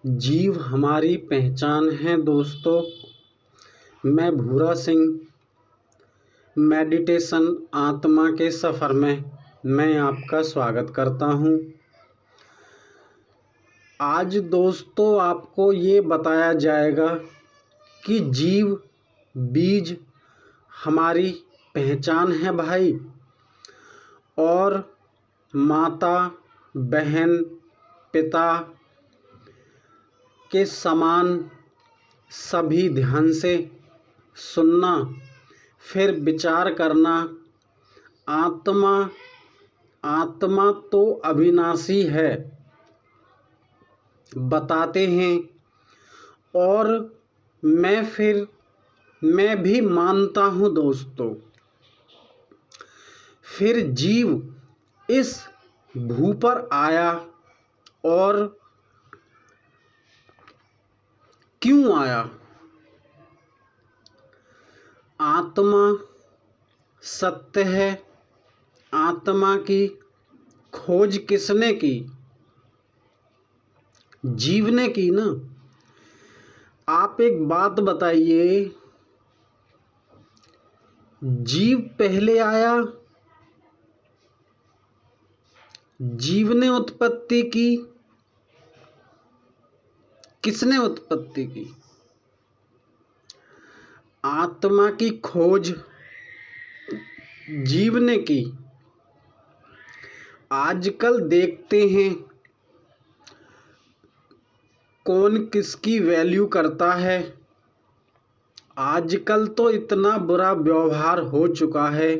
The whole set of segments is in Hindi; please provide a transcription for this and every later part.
जीव हमारी पहचान है दोस्तों। मैं भूरा सिंह मेडिटेशन आत्मा के सफ़र में मैं आपका स्वागत करता हूं। आज दोस्तों आपको ये बताया जाएगा कि जीव बीज हमारी पहचान है भाई, और माता बहन पिता के समान सभी ध्यान से सुनना, फिर विचार करना। आत्मा तो अविनाशी है बताते हैं, और मैं भी मानता हूँ दोस्तों। फिर जीव इस भू पर आया, और क्यों आया? आत्मा सत्य है। आत्मा की खोज किसने की? जीव ने की ना। आप एक बात बताइए, जीव पहले आया, जीव ने उत्पत्ति की, किसने उत्पत्ति की? आत्मा की खोज जीव ने की। आजकल देखते हैं कौन किसकी वैल्यू करता है। आजकल तो इतना बुरा व्यवहार हो चुका है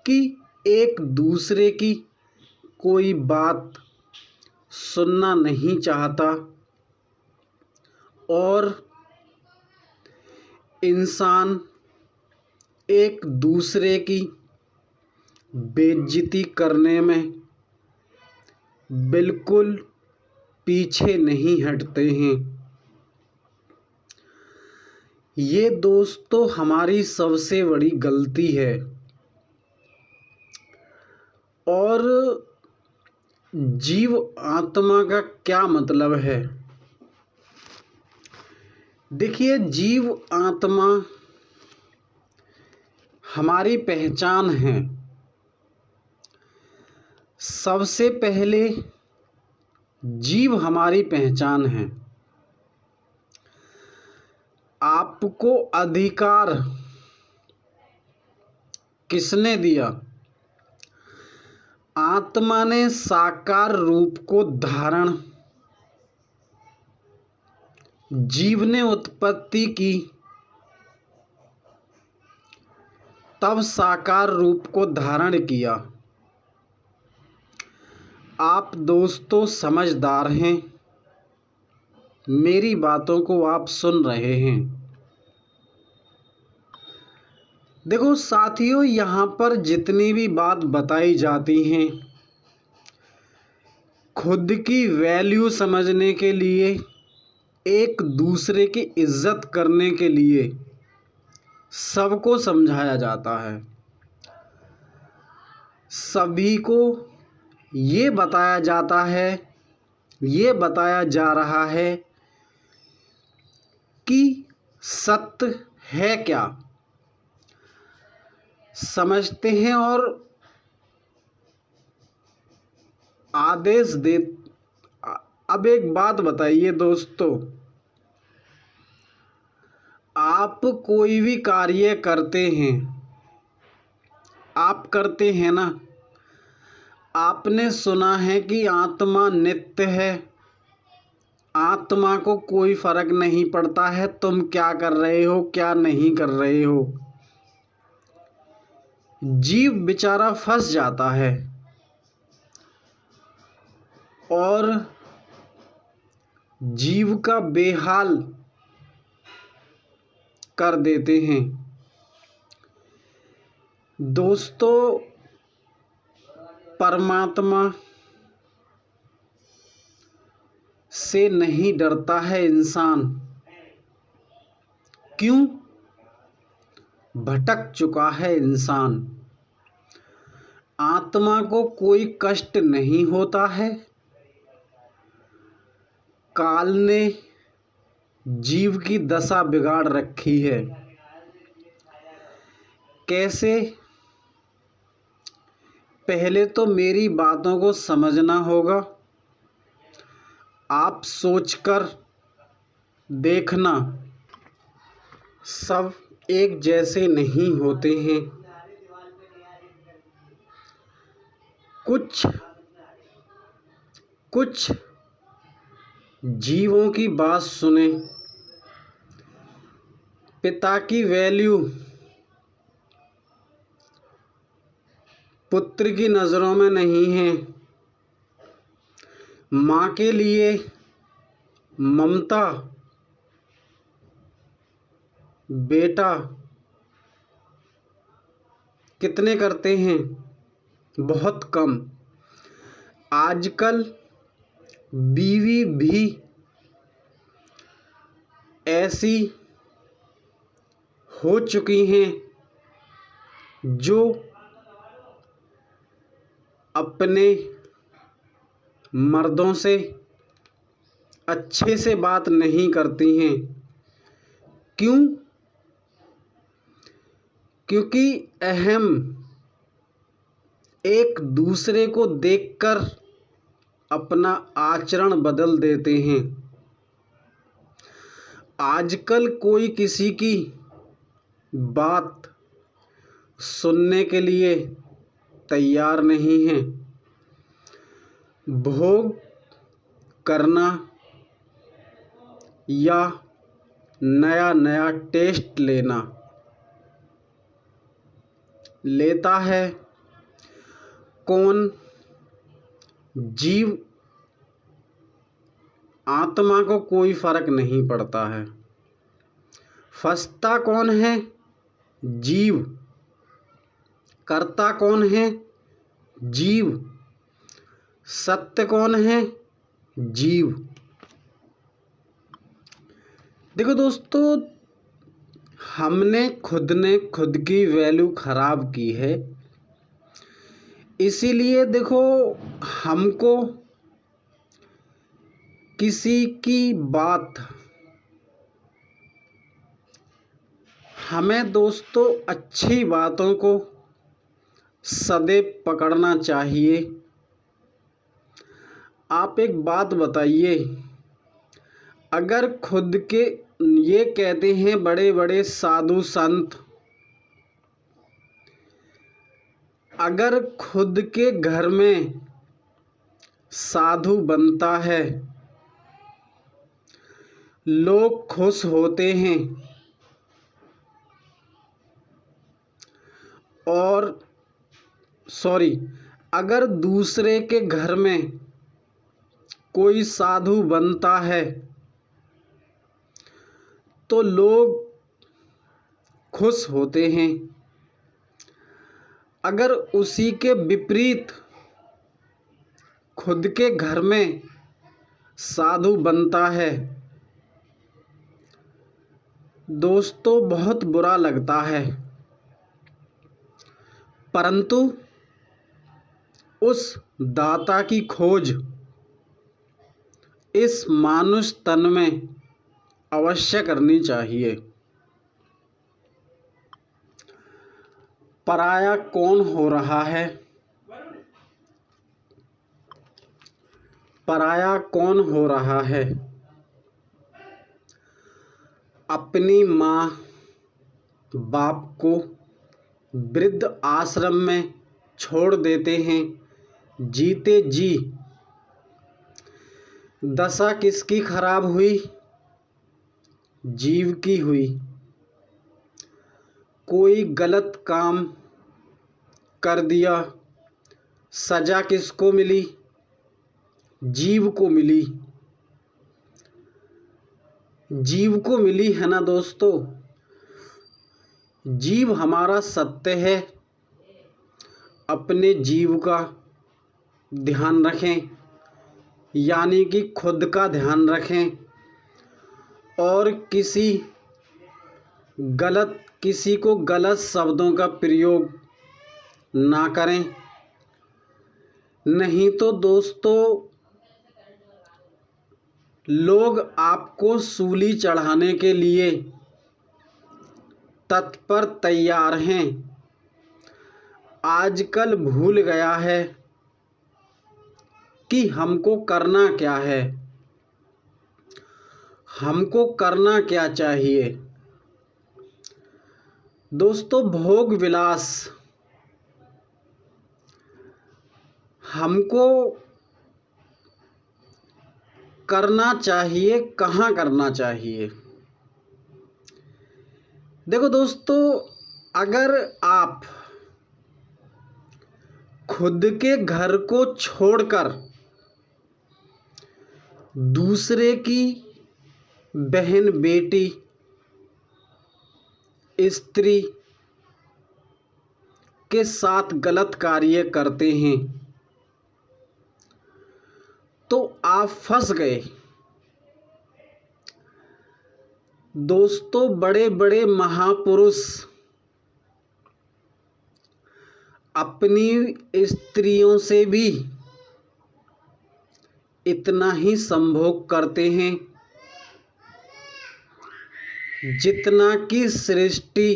कि एक दूसरे की कोई बात सुनना नहीं चाहता, और इंसान एक दूसरे की बेइज्जती करने में बिल्कुल पीछे नहीं हटते हैं। ये दोस्तों हमारी सबसे बड़ी गलती है। और जीव आत्मा का क्या मतलब है? देखिए, जीव आत्मा हमारी पहचान है। सबसे पहले जीव हमारी पहचान है। आपको अधिकार किसने दिया? आत्मा ने साकार रूप को धारण, जीव ने उत्पत्ति की, तब साकार रूप को धारण किया। आप दोस्तों समझदार हैं, मेरी बातों को आप सुन रहे हैं। देखो साथियों, यहाँ पर जितनी भी बात बताई जाती हैं, खुद की वैल्यू समझने के लिए, एक दूसरे की इज्जत करने के लिए सबको समझाया जाता है। सभी को ये बताया जाता है, ये बताया जा रहा है कि सत्य है क्या, समझते हैं और आदेश दे। अब एक बात बताइए दोस्तों, आप कोई भी कार्य करते हैं, आप करते हैं ना। आपने सुना है कि आत्मा नित्य है। आत्मा को कोई फर्क नहीं पड़ता है तुम क्या कर रहे हो, क्या नहीं कर रहे हो। जीव बेचारा फंस जाता है और जीव का बेहाल कर देते हैं। दोस्तों, परमात्मा से नहीं डरता है इंसान। क्यों? भटक चुका है इंसान। आत्मा को कोई कष्ट नहीं होता है, काल ने जीव की दशा बिगाड़ रखी है। कैसे? पहले तो मेरी बातों को समझना होगा। आप सोचकर देखना, सब एक जैसे नहीं होते हैं। कुछ जीवों की बात सुने। पिता की वैल्यू पुत्र की नज़रों में नहीं है। माँ के लिए ममता बेटा कितने करते हैं? बहुत कम। आजकल बीवी भी ऐसी हो चुकी हैं जो अपने मर्दों से अच्छे से बात नहीं करती हैं। क्यों? क्योंकि अहम एक दूसरे को देखकर अपना आचरण बदल देते हैं। आजकल कोई किसी की बात सुनने के लिए तैयार नहीं है। भोग करना या नया नया टेस्ट लेता है कौन? जीव आत्मा को कोई फर्क नहीं पड़ता है। फंसता कौन है? जीव। करता कौन है? जीव। सत्य कौन है? जीव। देखो दोस्तों, हमने खुद की वैल्यू खराब की है। इसीलिए देखो, हमको किसी की बात, हमें दोस्तों अच्छी बातों को सदैव पकड़ना चाहिए। आप एक बात बताइए, अगर खुद के, ये कहते हैं बड़े बड़े साधु संत, अगर खुद के घर में साधु बनता है लोग खुश होते हैं, और अगर दूसरे के घर में कोई साधु बनता है तो लोग खुश होते हैं। अगर उसी के विपरीत खुद के घर में साधु बनता है दोस्तों, बहुत बुरा लगता है। परंतु उस दाता की खोज इस मानुष तन में अवश्य करनी चाहिए। पराया कौन हो रहा है? पराया कौन हो रहा है? अपनी माँ बाप को वृद्ध आश्रम में छोड़ देते हैं। जीते जी दशा किसकी खराब हुई? जीव की हुई। कोई गलत काम कर दिया, सजा किसको मिली? जीव को मिली। जीव को मिली है ना दोस्तों। जीव हमारा सत्य है। अपने जीव का ध्यान रखें, यानी कि खुद का ध्यान रखें, और किसी को गलत शब्दों का प्रयोग ना करें। नहीं तो दोस्तों लोग आपको सूली चढ़ाने के लिए तत्पर तैयार हैं। आजकल भूल गया है कि हमको करना क्या है, हमको करना क्या चाहिए। दोस्तों, भोग विलास हमको करना चाहिए, कहाँ करना चाहिए। देखो दोस्तों, अगर आप खुद के घर को छोड़कर दूसरे की बहन, बेटी, स्त्री के साथ गलत कार्य करते हैं तो आप फंस गए। दोस्तों, बड़े बड़े महापुरुष अपनी स्त्रियों से भी इतना ही संभोग करते हैं जितना कि सृष्टि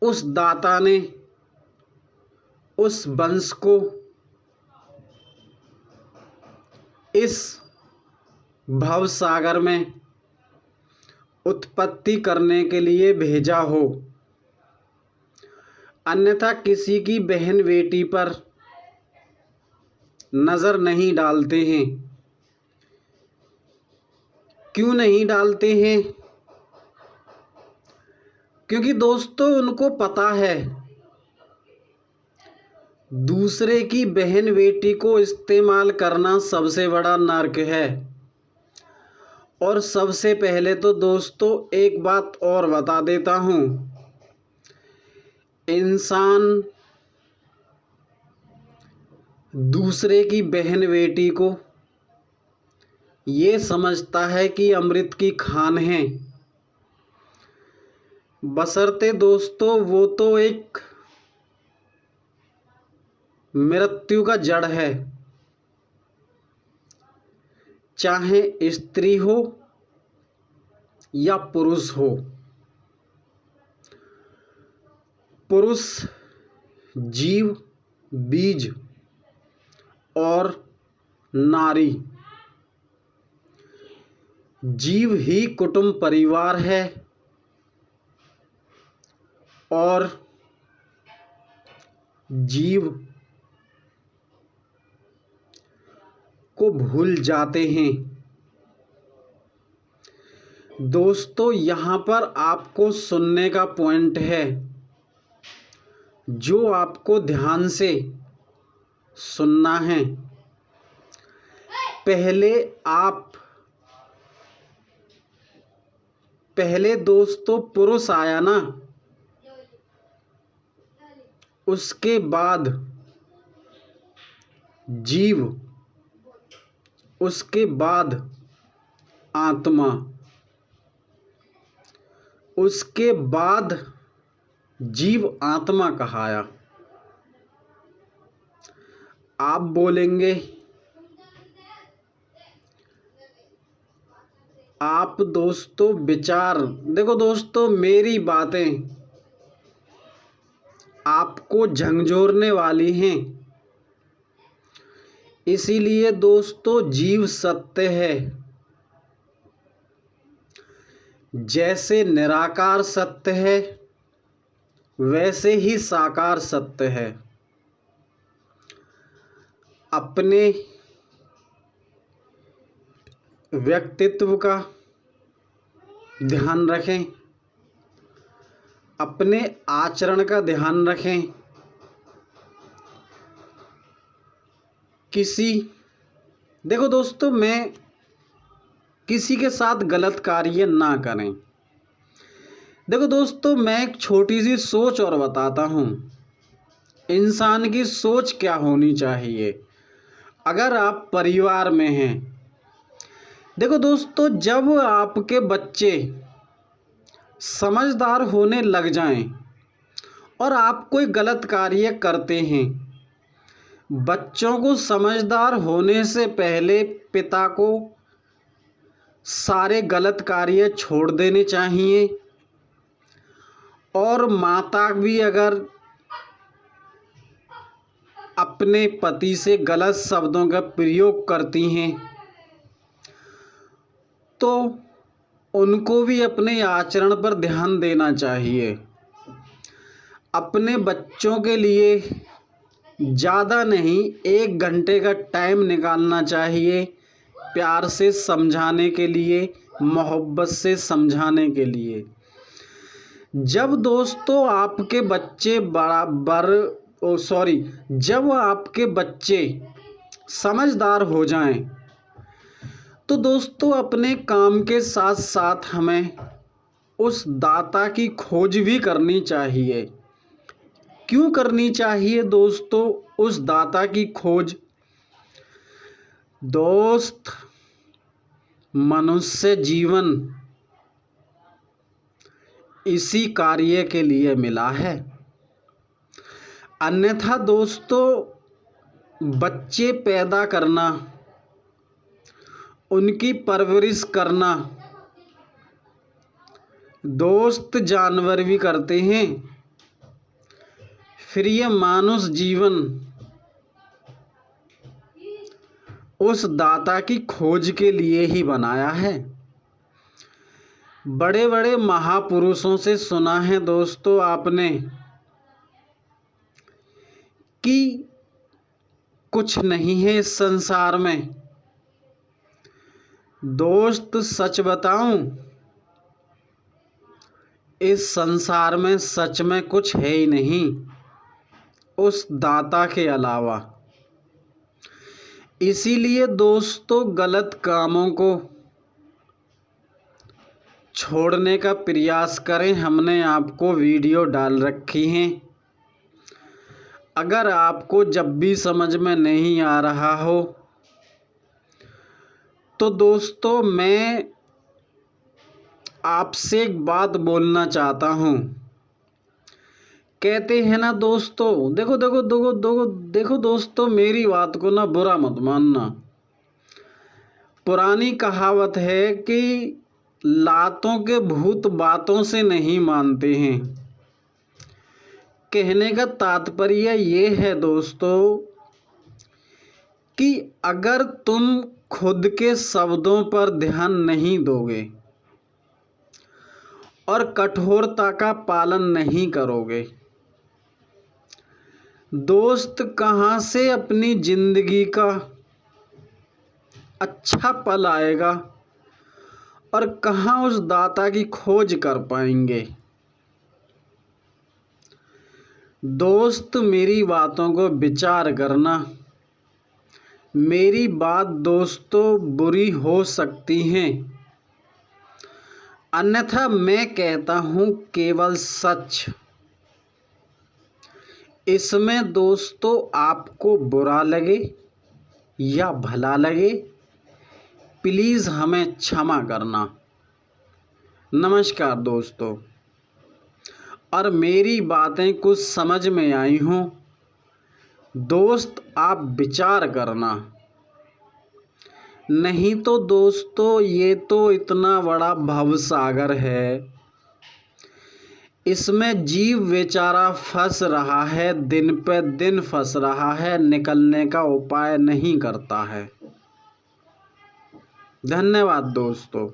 उस दाता ने उस वंश को इस भवसागर में उत्पत्ति करने के लिए भेजा हो। अन्यथा किसी की बहन बेटी पर नजर नहीं डालते हैं। क्यों नहीं डालते हैं? क्योंकि दोस्तों, उनको पता है दूसरे की बहन बेटी को इस्तेमाल करना सबसे बड़ा नर्क है। और सबसे पहले तो दोस्तों एक बात और बता देता हूं, इंसान दूसरे की बहन बेटी को ये समझता है कि अमृत की खान है, बशर्ते दोस्तों वो तो एक मृत्यु का जड़ है। चाहे स्त्री हो या पुरुष हो, पुरुष जीव, बीज और नारी, जीव ही कुटुंब परिवार है और जीव को भूल जाते हैं। दोस्तों, यहाँ पर आपको सुनने का पॉइंट है जो आपको ध्यान से सुनना है। पहले दोस्तों पुरुष आया ना, उसके बाद जीव, उसके बाद आत्मा, उसके बाद जीव आत्मा कहाया। आप बोलेंगे, आप दोस्तों विचार देखो दोस्तों, मेरी बातें आपको झंझोरने वाली हैं। इसीलिए दोस्तों, जीव सत्य है, जैसे निराकार सत्य है वैसे ही साकार सत्य है। अपने व्यक्तित्व का ध्यान रखें, अपने आचरण का ध्यान रखें। देखो दोस्तों, मैं किसी के साथ गलत कार्य ना करें। देखो दोस्तों, मैं एक छोटी सी सोच और बताता हूँ, इंसान की सोच क्या होनी चाहिए अगर आप परिवार में हैं। देखो दोस्तों, जब आपके बच्चे समझदार होने लग जाएं और आप कोई गलत कार्य करते हैं, बच्चों को समझदार होने से पहले पिता को सारे गलत कार्य छोड़ देने चाहिए और माता भी अगर अपने पति से गलत शब्दों का प्रयोग करती हैं तो उनको भी अपने आचरण पर ध्यान देना चाहिए। अपने बच्चों के लिए ज़्यादा नहीं 1 घंटे का टाइम निकालना चाहिए, प्यार से समझाने के लिए, मोहब्बत से समझाने के लिए। जब दोस्तों आपके बच्चे जब आपके बच्चे समझदार हो जाएं तो दोस्तों अपने काम के साथ साथ हमें उस दाता की खोज भी करनी चाहिए। क्यों करनी चाहिए दोस्तों उस दाता की खोज? दोस्त, मनुष्य जीवन इसी कार्य के लिए मिला है। अन्यथा दोस्तों बच्चे पैदा करना, उनकी परवरिश करना दोस्त जानवर भी करते हैं, फिर ये मानुष जीवन उस दाता की खोज के लिए ही बनाया है। बड़े बड़े महापुरुषों से सुना है दोस्तों आपने कि कुछ नहीं है इस संसार में। दोस्त सच बताऊं, इस संसार में सच में कुछ है ही नहीं उस दाता के अलावा। इसीलिए दोस्तों गलत कामों को छोड़ने का प्रयास करें। हमने आपको वीडियो डाल रखी हैं, अगर आपको जब भी समझ में नहीं आ रहा हो तो दोस्तों मैं आपसे एक बात बोलना चाहता हूँ। कहते हैं ना दोस्तों, देखो दोस्तों, मेरी बात को ना बुरा मत मानना। पुरानी कहावत है कि लातों के भूत बातों से नहीं मानते हैं। कहने का तात्पर्य ये है दोस्तों कि अगर तुम खुद के शब्दों पर ध्यान नहीं दोगे और कठोरता का पालन नहीं करोगे, दोस्त कहाँ से अपनी जिंदगी का अच्छा पल आएगा और कहाँ उस दाता की खोज कर पाएंगे। दोस्त मेरी बातों को विचार करना। मेरी बात दोस्तों बुरी हो सकती है, अन्यथा मैं कहता हूँ केवल सच। इसमें दोस्तों आपको बुरा लगे या भला लगे, प्लीज़ हमें क्षमा करना। नमस्कार दोस्तों। और मेरी बातें कुछ समझ में आई हों दोस्त, आप विचार करना। नहीं तो दोस्तों ये तो इतना बड़ा भवसागर है, इसमें जीव बेचारा फंस रहा है, दिन पे दिन फंस रहा है, निकलने का उपाय नहीं करता है। धन्यवाद दोस्तों।